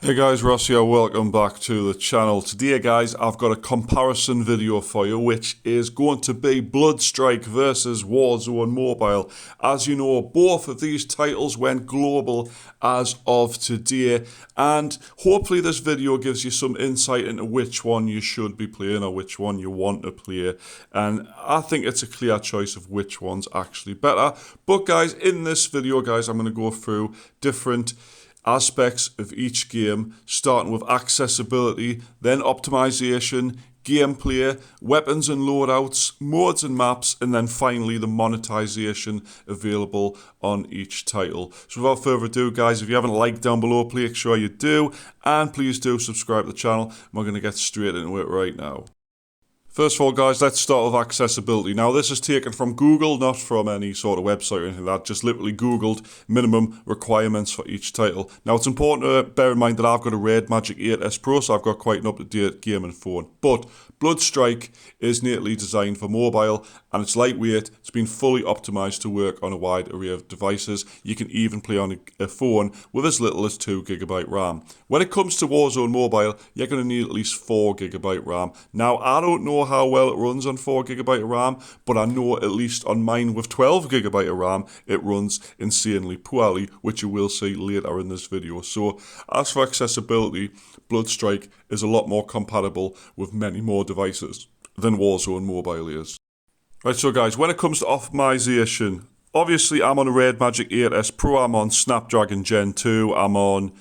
Hey guys, Ross here, welcome back to the channel. Today guys, I've got a comparison video for you, which is going to be Bloodstrike versus Warzone Mobile. As you know, both of these titles went global as of today, and hopefully this video gives you some insight into which one you should be playing or which one you want to play. And I think it's a clear choice of which one's actually better. But guys, in this video guys, I'm going to go through different aspects of each game, starting with accessibility, then optimization, gameplay, weapons and loadouts, modes and maps, and then finally the monetization available on each title. So without further ado guys, if you haven't liked down below, make sure you do, and please do subscribe to the channel. We're going to get straight into it right now. First of all guys, let's start with accessibility. Now this is taken from Google, not from any sort of website or anything like that, just literally Googled minimum requirements for each title. Now it's important to bear in mind that I've got a Red Magic 8S Pro, so I've got quite an up-to-date gaming phone. But Bloodstrike is natively designed for mobile, and it's lightweight. It's been fully optimized to work on a wide array of devices. You can even play on a phone with as little as 2GB RAM. When it comes to Warzone Mobile, you're going to need at least 4GB RAM. Now I don't know how well it runs on 4GB of RAM, but I know at least on mine with 12GB of RAM, it runs insanely poorly, which you will see later in this video. So as for accessibility, Bloodstrike is a lot more compatible with many more devices than Warzone Mobile is. Right, so guys, when it comes to optimization, obviously I'm on a Red Magic 8S Pro, I'm on Snapdragon Gen 2, I'm on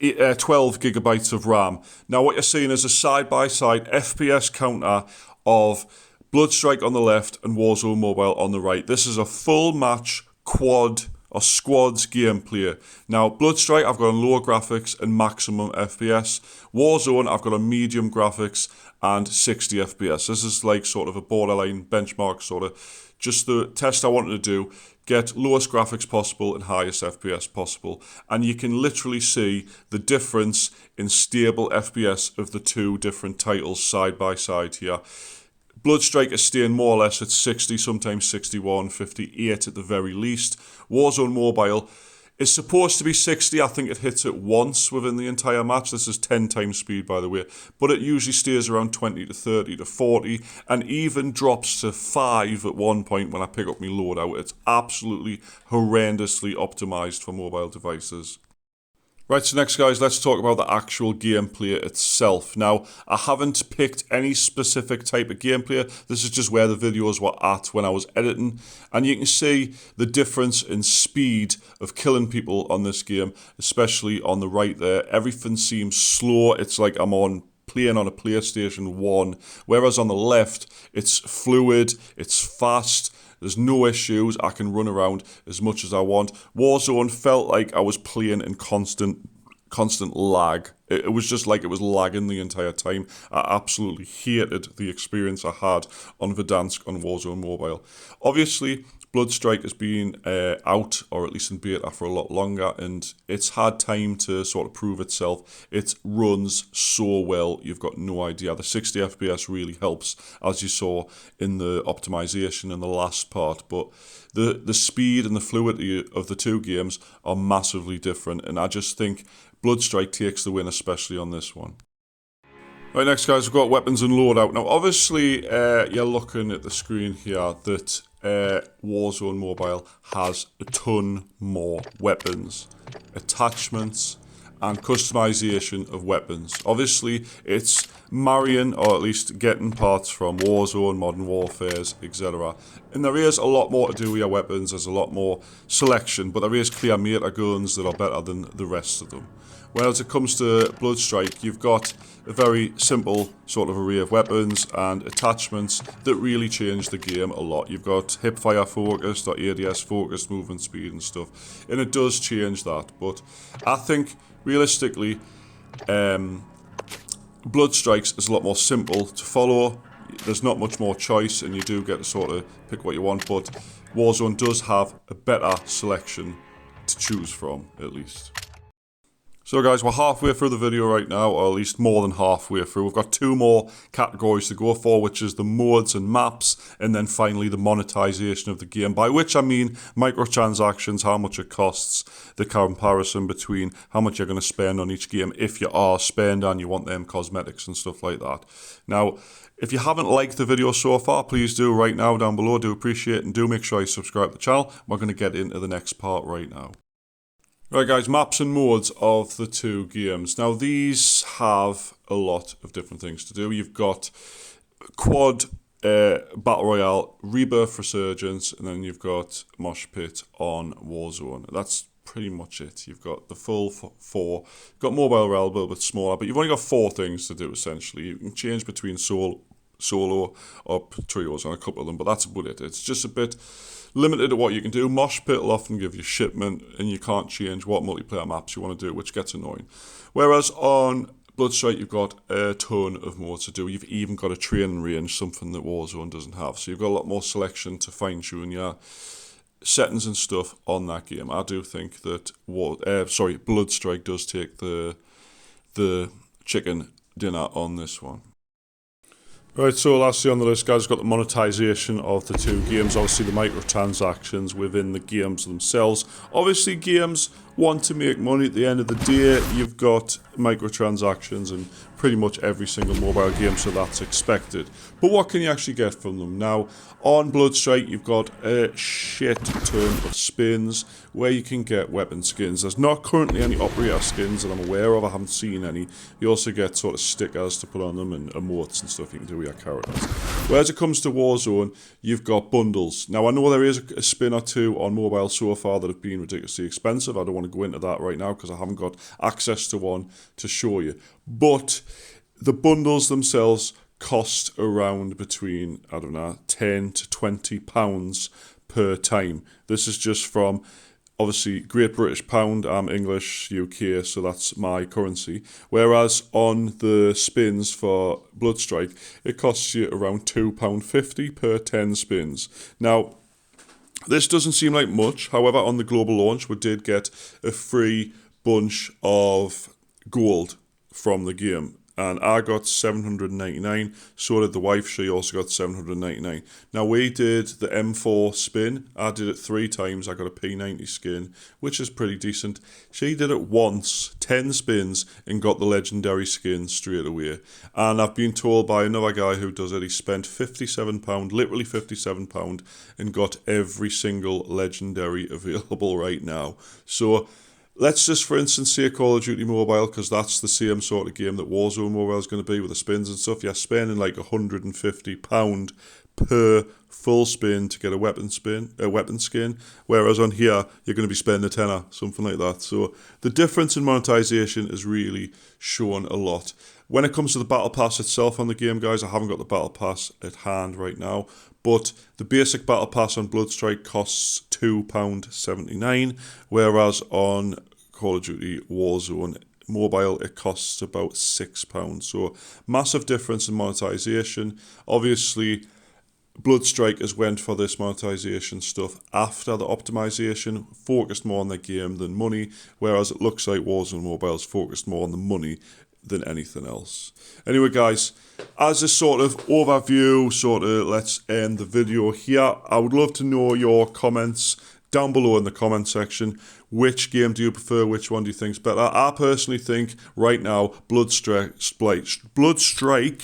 12GB of RAM. Now what you're seeing is a side-by-side FPS counter of Bloodstrike on the left and Warzone Mobile on the right. This is a full match quad or squads gameplay. Now Bloodstrike I've got on lower graphics and maximum FPS. Warzone I've got on medium graphics and 60 FPS. This is like sort of a borderline benchmark, sort of just the test I wanted to do. Get lowest graphics possible and highest FPS possible. And you can literally see the difference in stable FPS of the two different titles side by side here. Bloodstrike is staying more or less at 60, sometimes 61, 58 at the very least. Warzone Mobile is supposed to be 60. I think it hits it once within the entire match. This is 10 times speed, by the way. But it usually stays around 20 to 30 to 40 and even drops to 5 at one point when I pick up my loadout. It's absolutely horrendously optimized for mobile devices. Right, so next guys, let's talk about the actual gameplay itself. Now, I haven't picked any specific type of gameplay. This is just where the videos were at when I was editing. And you can see the difference in speed of killing people on this game, especially on the right there. Everything seems slow. It's like I'm playing on a PlayStation 1. Whereas on the left, it's fluid, it's fast. There's no issues. I can run around as much as I want. Warzone felt like I was playing in constant lag. It was just like it was lagging the entire time. I absolutely hated the experience I had on Verdansk on Warzone Mobile. Obviously, Bloodstrike has been out, or at least in beta, for a lot longer, and it's had time to sort of prove itself. It runs so well, you've got no idea. The 60 FPS really helps, as you saw in the optimization in the last part, but the speed and the fluidity of the two games are massively different, and I just think Bloodstrike takes the win, especially on this one. Right, next guys, we've got weapons and loadout. Now obviously you're looking at the screen here that Warzone Mobile has a ton more weapons, attachments and customization of weapons. Obviously it's marrying, or at least getting parts from Warzone, Modern Warfares, etc. And there is a lot more to do with your weapons. There's a lot more selection, but there is clear meta guns that are better than the rest of them. Whereas it comes to Bloodstrike, you've got a very simple sort of array of weapons and attachments that really change the game a lot. You've got hipfire focused or ADS focused movement speed and stuff, and it does change that. But I think realistically, Bloodstrike's is a lot more simple to follow. There's not much more choice, and you do get to sort of pick what you want. But Warzone does have a better selection to choose from, at least. So guys, we're halfway through the video right now, or at least more than halfway through. We've got two more categories to go for, which is the modes and maps, and then finally the monetization of the game, by which I mean microtransactions, how much it costs, the comparison between how much you're going to spend on each game if you are spending and you want them cosmetics and stuff like that. Now, if you haven't liked the video so far, please do right now down below. Do appreciate it, and do make sure you subscribe to the channel. We're going to get into the next part right now. Right guys, maps and modes of the two games. Now these have a lot of different things to do. You've got Quad, Battle Royale, Rebirth Resurgence, and then you've got Mosh Pit on Warzone. That's pretty much it. You've got the full four. You've got Mobile Royale, a little bit smaller, but you've only got four things to do essentially. You can change between solo or trios on a couple of them, but that's about it. It's just a bit limited to what you can do. Mosh Pit will often give you shipment, and you can't change what multiplayer maps you want to do, which gets annoying. Whereas on Bloodstrike, you've got a ton of more to do. You've even got a training range, something that Warzone doesn't have. So you've got a lot more selection to fine-tune your settings and stuff on that game. I do think that Bloodstrike does take the chicken dinner on this one. Right, so lastly on the list, guys, got the monetization of the two games. Obviously, the microtransactions within the games themselves. Obviously, games want to make money at the end of the day. You've got microtransactions in pretty much every single mobile game, so that's expected. But what can you actually get from them? Now, on Bloodstrike, you've got a shit ton of spins where you can get weapon skins. There's not currently any operator skins that I'm aware of. I haven't seen any. You also get sort of stickers to put on them and emotes and stuff you can do with your characters. Whereas it comes to Warzone, you've got bundles. Now, I know there is a spin or two on mobile so far that have been ridiculously expensive. I don't want to go into that right now because I haven't got access to one to show you. But the bundles themselves cost around between, I don't know, £10 to £20 per time. This is just from, obviously, Great British Pound. I'm English, UK, so that's my currency. Whereas on the spins for Bloodstrike, it costs you around £2.50 per 10 spins. Now, this doesn't seem like much. However, on the global launch, we did get a free bunch of gold from the game. And I got 799, so did the wife, she also got 799. Now we did the M4 spin, I did it 3 times, I got a P90 skin, which is pretty decent. She did it once, 10 spins, and got the legendary skin straight away. And I've been told by another guy who does it, he spent £57, literally £57, and got every single legendary available right now. So let's just, for instance, say Call of Duty Mobile, because that's the same sort of game that Warzone Mobile is going to be with the spins and stuff. You're spending like £150 per full spin to get a weapon skin, whereas on here you're going to be spending a tenner, something like that. So the difference in monetization is really shown a lot. When it comes to the battle pass itself on the game, guys, I haven't got the battle pass at hand right now, but the basic battle pass on Bloodstrike costs £2.79, whereas on Call of Duty Warzone Mobile it costs about £6. So massive difference in monetization. Obviously, Bloodstrike has went for this monetization stuff after the optimization, focused more on the game than money, whereas it looks like Warzone Mobile's focused more on the money than anything else. Anyway, guys, as a sort of overview, let's end the video here. I would love to know your comments down below in the comment section. Which game do you prefer? Which one do you think is better? I personally think right now Bloodstrike,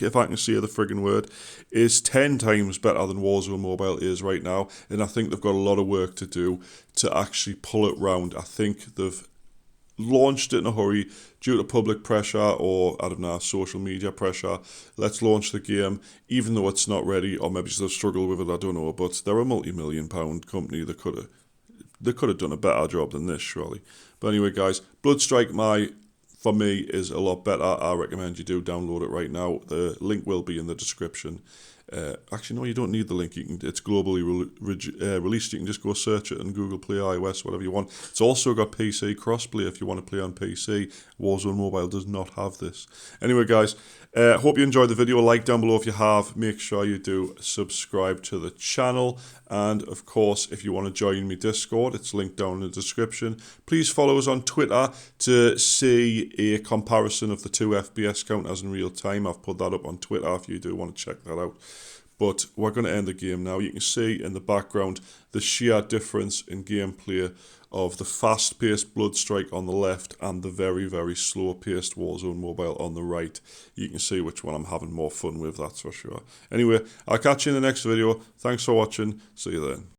if I can say the friggin' word, is 10 times better than Warzone Mobile is right now, and I think they've got a lot of work to do to actually pull it round. I think they've launched it in a hurry due to public pressure or, I don't know, social media pressure. Let's launch the game, even though it's not ready, or maybe they've struggled with it, I don't know, but they're a multi-million-pound company. They could have done a better job than this, surely. But anyway, guys, Bloodstrike, for me, is a lot better. I recommend you do download it right now. The link will be in the description. Actually, no, you don't need the link. It's globally released. You can just go search it on Google Play, iOS, whatever you want. It's also got PC crossplay if you want to play on PC. Warzone Mobile does not have this. Anyway, guys, hope you enjoyed the video. Like down below if you have. Make sure you do subscribe to the channel. And, of course, if you want to join me Discord, it's linked down in the description. Please follow us on Twitter to see a comparison of the two FPS counters in real time. I've put that up on Twitter if you do want to check that out. But we're going to end the game now. You can see in the background the sheer difference in gameplay of the fast-paced Bloodstrike on the left and the very, very slow-paced Warzone Mobile on the right. You can see which one I'm having more fun with, that's for sure. Anyway, I'll catch you in the next video. Thanks for watching. See you then.